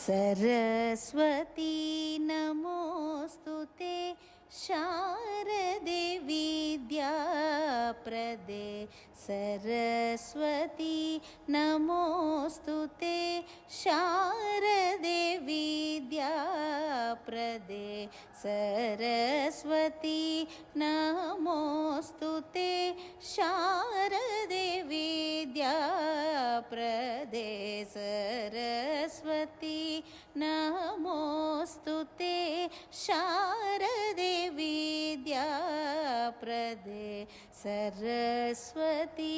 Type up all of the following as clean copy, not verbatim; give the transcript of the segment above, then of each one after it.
सरस्वती नमोस्तुते शारदे विद्याप्रदे सरस्वती नमोस्तुते शारदे विद्याप्रदे सरस्वती नमोस्तुते शारदे विद्याप्रदे सरस्वती नमोस्तुते शारदे विद्याप्रदे सरस्वती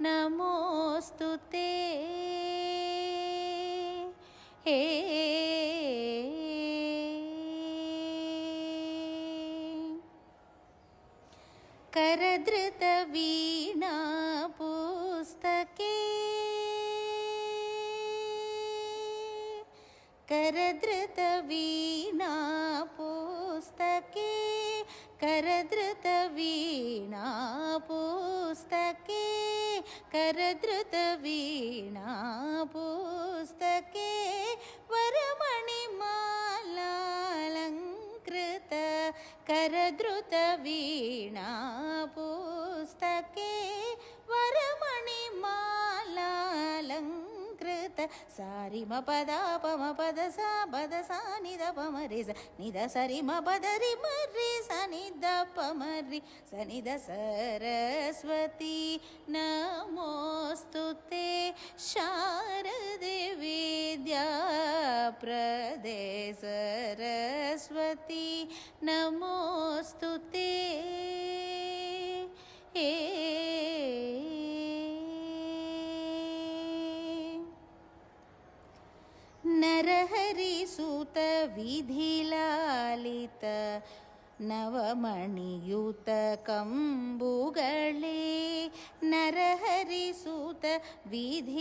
नमोस्तुते हे करधृत वीणा पुस्तके करधृत वीणा पुस्तके करधृत वीणा पुस्तके करधृत वीणा पुस्तके वरमणिमालालङ्कृत करधृत वीणा पुस्तके वरमणिमालालङ्कृत सारि म पद प म पद सा पद सा नि द प म रे स नि द सरि म पद रि म रे स नि द प म रि स नि द सरस्वती नमोस्तुते शारदे विद्याप्रदे सरस्वती नमोस्तुते नरहरिसुत विधिलालित नवमणियुत कंबुगळे नरहरिसुत विधिलालित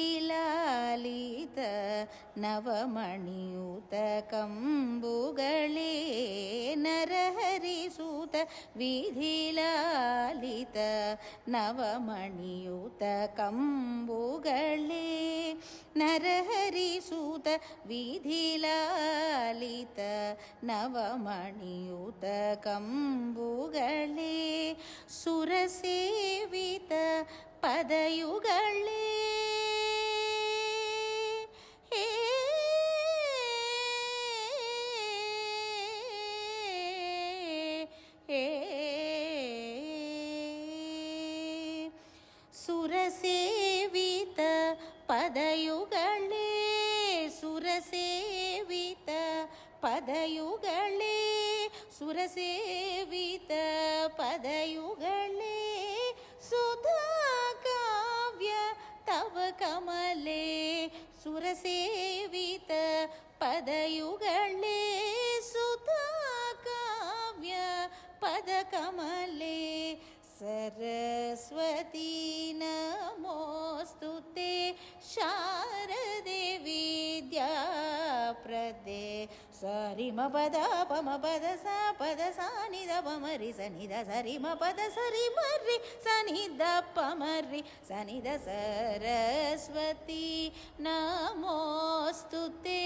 नवमणियुत कंबुगळे नरहरिसुत विधिलालित नवमणियुत कंबुगळे नरहरिसुत विधिलालित नवमणियुत कंबुगळे सुरसेवित पदयुगळे सुरसेवित पदयुगळे सुरसेवित पदयुगळे सुरसेवित पदयुगळे सुधा काव्य तव कमले सुरसेवित पदयुगळे सुधा काव्य पदकमले सरस्वती नमोस्तुते शारदे विद्याप्रदे सरि म पद प म पद सा नि द प म रि स नि द सरि म पद सरि म रि स नि द प म रि स नि द सरस्वती नमोस्तुते